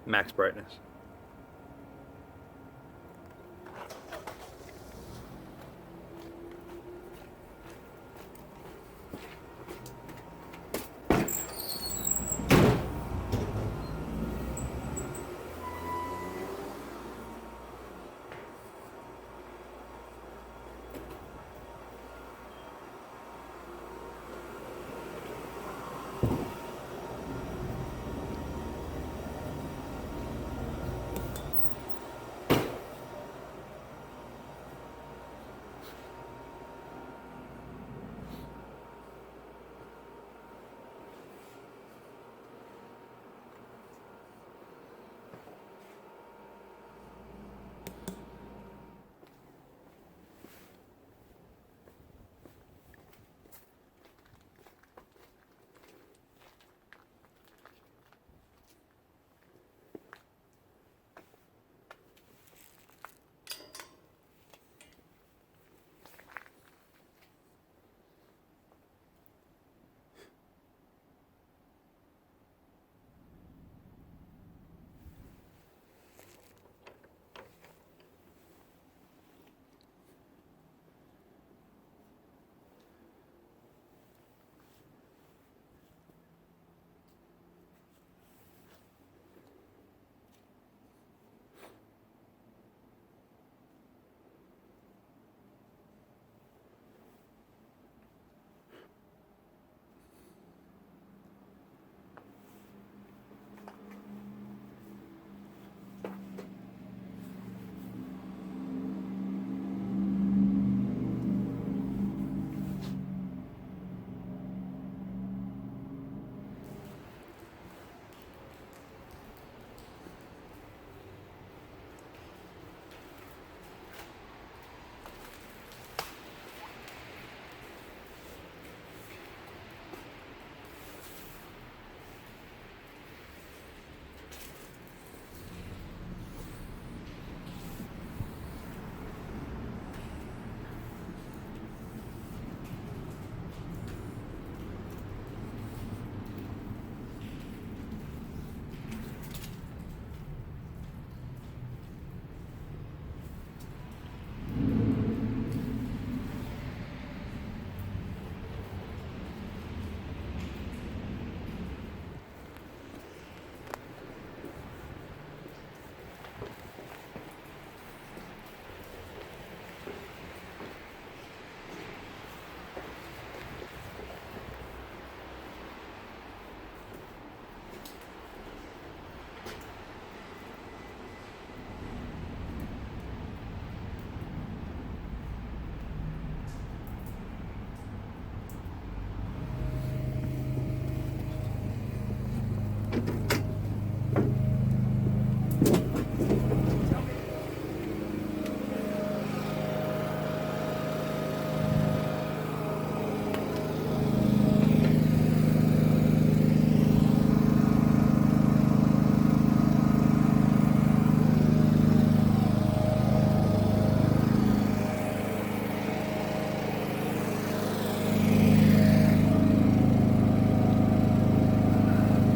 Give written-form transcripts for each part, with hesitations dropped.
max brightness.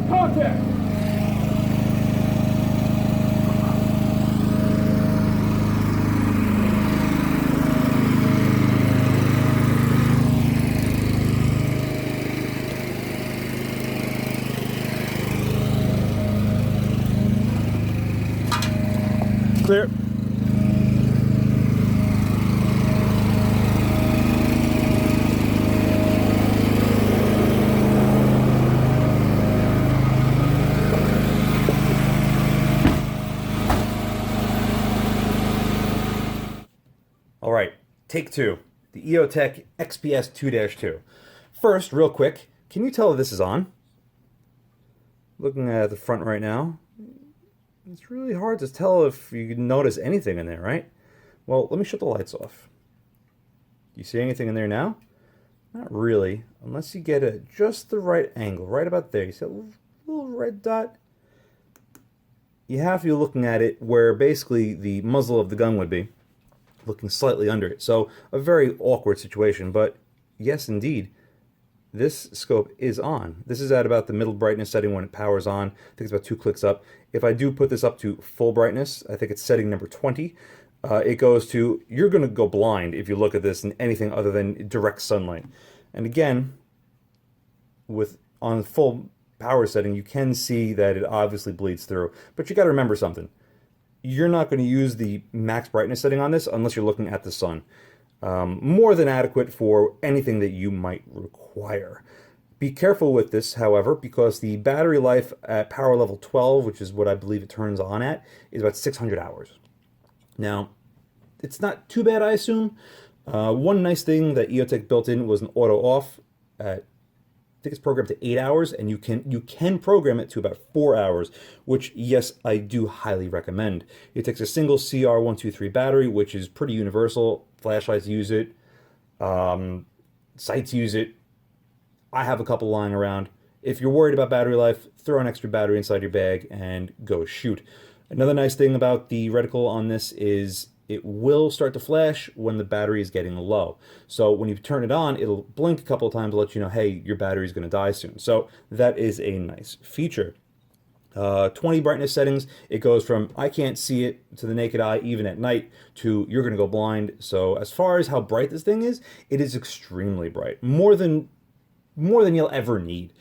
Contact! Clear. All right, take two. The EOTECH XPS2-2. First, real quick, can you tell if this is on? Looking at the front right now, it's really hard to tell if you can notice anything in there, right? Well, let me shut the lights off. Do you see anything in there now? Not really, unless you get at just the right angle, right about there. You see that little red dot? You have to be looking at it where basically the muzzle of the gun would be, looking slightly under it. So a very awkward situation, but yes, indeed, this scope is on. This is at about the middle brightness setting when it powers on. I think it's about 2 clicks up. If I do put this up to full brightness, I think it's setting number 20, it goes to, you're going to go blind if you look at this in anything other than direct sunlight. And again, with on full power setting, you can see that it obviously bleeds through. But you got to remember something. You're not going to use the max brightness setting on this unless you're looking at the sun. More than adequate for anything that you might require. Be careful with this, however, because the battery life at power level 12, which is what I believe it turns on at, is about 600 hours. Now, it's not too bad, I assume. One nice thing that EOTECH built in was an auto off at, I think it's programmed to 8 hours, and you can program it to about 4 hours, which, yes, I do highly recommend. It takes a single CR123 battery, which is pretty universal. Flashlights use it, sights use it. I have a couple lying around. If you're worried about battery life, throw an extra battery inside your bag and go shoot. Another nice thing about the reticle on this is it will start to flash when the battery is getting low. So when you turn it on, it'll blink a couple of times to let you know, hey, your battery is going to die soon. So that is a nice feature. 20 brightness settings, it goes from I can't see it to the naked eye even at night to you're going to go blind. So as far as how bright this thing is, it is extremely bright. More than you'll ever need.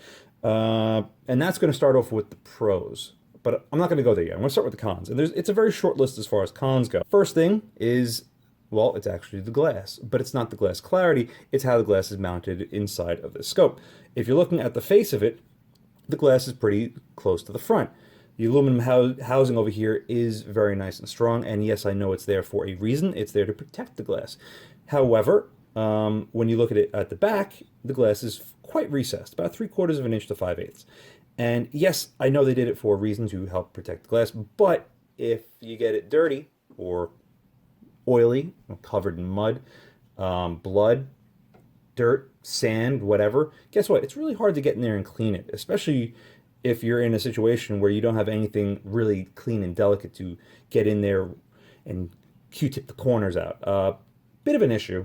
And that's going to start off with the pros. But I'm not going to go there yet. I'm going to start with the cons. And it's a very short list as far as cons go. First thing is, well, it's actually the glass. But it's not the glass clarity. It's how the glass is mounted inside of the scope. If you're looking at the face of it, the glass is pretty close to the front. The aluminum housing over here is very nice and strong. And yes, I know it's there for a reason. It's there to protect the glass. However, when you look at it at the back, the glass is quite recessed, about 3/4 of an inch to 5/8. And yes, I know they did it for a reason to help protect the glass, but if you get it dirty or oily, covered in mud, blood, dirt, sand, whatever, guess what? It's really hard to get in there and clean it, especially if you're in a situation where you don't have anything really clean and delicate to get in there and Q-tip the corners out. Bit of an issue.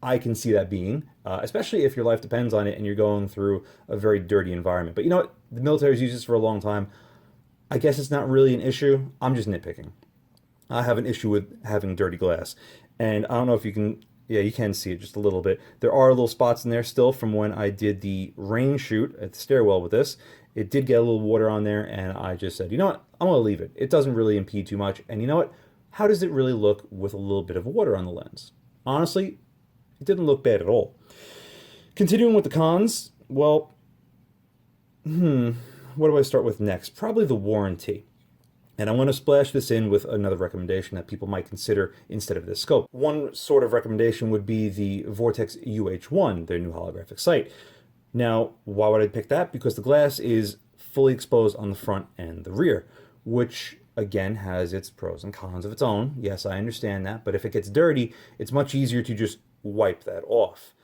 I can see that being, especially if your life depends on it and you're going through a very dirty environment. But you know what? The military's used this for a long time. I guess it's not really an issue. I'm just nitpicking. I have an issue with having dirty glass. And I don't know if you can, yeah, you can see it just a little bit. There are little spots in there still from when I did the rain shoot at the stairwell with this. It did get a little water on there, and I just said, you know what? I'm going to leave it. It doesn't really impede too much. And you know what? How does it really look with a little bit of water on the lens? Honestly, it didn't look bad at all. Continuing with the cons, well, what do I start with next? Probably the warranty. And I'm going to splash this in with another recommendation that people might consider instead of this scope. One sort of recommendation would be the Vortex UH1, their new holographic sight. Now, why would I pick that? Because the glass is fully exposed on the front and the rear, which again has its pros and cons of its own. Yes, I understand that, but if it gets dirty, it's much easier to just wipe that off.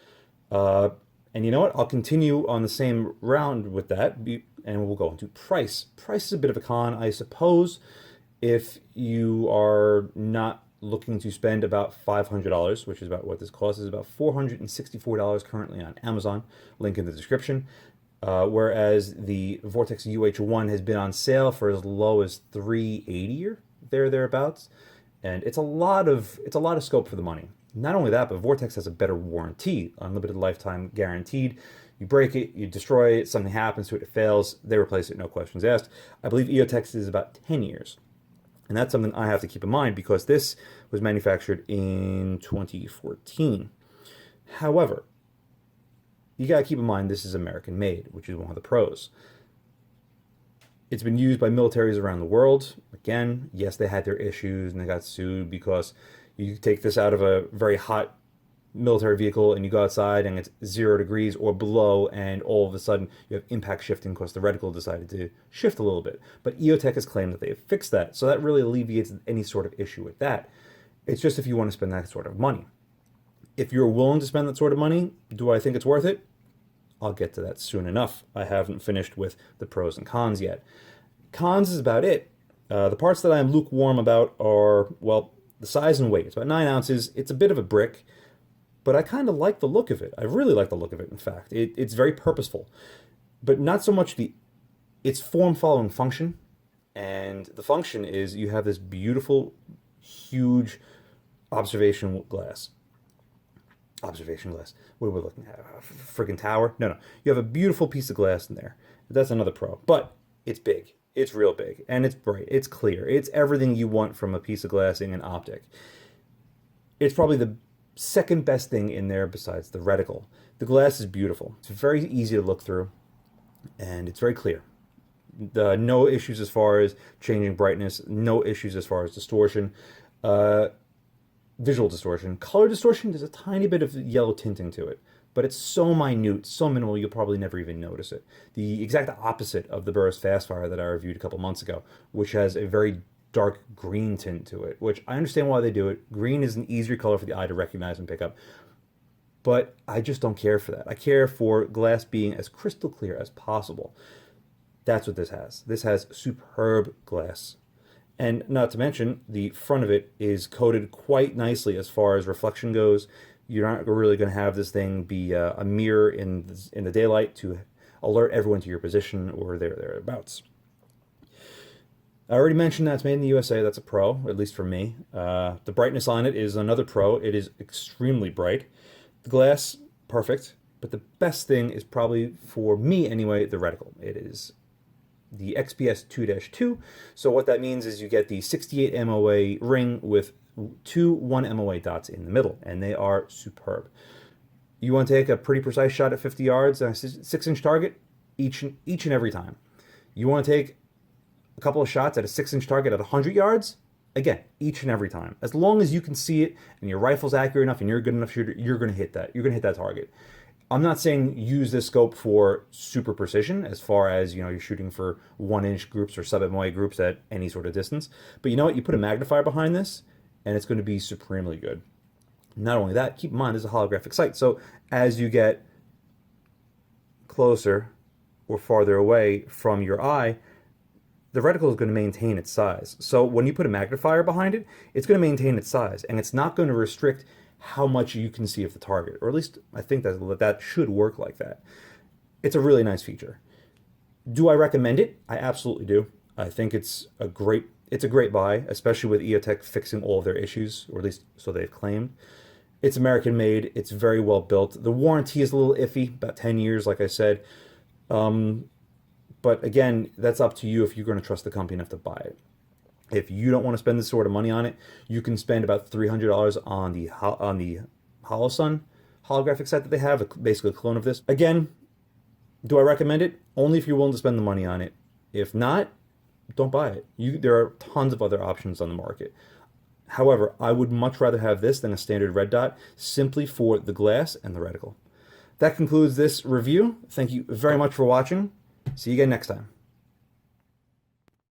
And you know what? I'll continue on the same round with that, and we'll go into price. Price is a bit of a con, I suppose, if you are not looking to spend about $500, which is about what this costs. Is about $464 currently on Amazon. Link in the description. Whereas the Vortex UH1 has been on sale for as low as $380 or thereabouts, and it's a lot of scope for the money. Not only that, but Vortex has a better warranty, unlimited lifetime guaranteed. You break it, you destroy it, something happens to it, it fails, they replace it, no questions asked. I believe EOTECH is about 10 years. And that's something I have to keep in mind because this was manufactured in 2014. However, you got to keep in mind this is American made, which is one of the pros. It's been used by militaries around the world. Again, yes, they had their issues and they got sued because you take this out of a very hot military vehicle and you go outside and it's 0 degrees or below, and all of a sudden you have impact shifting because the reticle decided to shift a little bit. But EOTECH has claimed that they have fixed that, so that really alleviates any sort of issue with that. It's just if you want to spend that sort of money. If you're willing to spend that sort of money, do I think it's worth it? I'll get to that soon enough. I haven't finished with the pros and cons yet. Cons is about it. The parts that I'm lukewarm about are, well, the size and weight. It's about 9 ounces. It's a bit of a brick. but I kind of like the look of it. I really like the look of it, in fact. It's very purposeful, but not so much its form following function. And the function is you have this beautiful, huge observation glass. Observation glass. What are we looking at? A friggin' tower? No, no. You have a beautiful piece of glass in there. That's another pro. But it's big. It's real big. And it's bright. It's clear. It's everything you want from a piece of glass in an optic. It's probably the second best thing in there besides the reticle. The glass is beautiful. It's very easy to look through. And it's very clear. No issues as far as changing brightness. No issues as far as distortion. Visual distortion. Color distortion, there's a tiny bit of yellow tinting to it, but it's so minute, so minimal, you'll probably never even notice it. The exact opposite of the Burris Fastfire that I reviewed a couple months ago, which has a very dark green tint to it, which I understand why they do it. Green is an easier color for the eye to recognize and pick up, but I just don't care for that. I care for glass being as crystal clear as possible. That's what this has. This has superb glass. And not to mention, the front of it is coated quite nicely as far as reflection goes. You're not really going to have this thing be a mirror in the daylight to alert everyone to your position or thereabouts. I already mentioned that it's made in the USA. That's a pro, at least for me. The brightness on it is another pro. It is extremely bright. The glass, perfect. But the best thing is probably, for me anyway, the reticle. It is the XPS2-2. So what that means is you get the 68 MOA ring with two 1 MOA dots in the middle, and they are superb. You want to take a pretty precise shot at 50 yards on a 6-inch target each and every time. You want to take a couple of shots at a 6-inch target at 100 yards, again, each and every time. As long as you can see it and your rifle's accurate enough and you're a good enough shooter, you're going to hit that. You're going to hit that target. I'm not saying use this scope for super precision as far as, you're shooting for 1-inch groups or sub-MOA groups at any sort of distance. But you know what? You put a magnifier behind this and it's going to be supremely good. Not only that, keep in mind this is a holographic sight. So as you get closer or farther away from your eye, the reticle is going to maintain its size. So when you put a magnifier behind it, it's going to maintain its size and it's not going to restrict how much you can see of the target, or at least I think that should work like that. It's a really nice feature. Do I recommend it? I absolutely do. I think it's a great buy, especially with EOTECH fixing all of their issues, or at least so they've claimed. It's American made. It's very well built. The warranty is a little iffy, about 10 years, like I said. But again, that's up to you if you're going to trust the company enough to buy it. If you don't want to spend this sort of money on it, you can spend about $300 on the HoloSun holographic set that they have, basically a clone of this. Again, do I recommend it? Only if you're willing to spend the money on it. If not, don't buy it. There are tons of other options on the market. However, I would much rather have this than a standard red dot, simply for the glass and the reticle. That concludes this review. Thank you very much for watching. See you again next time.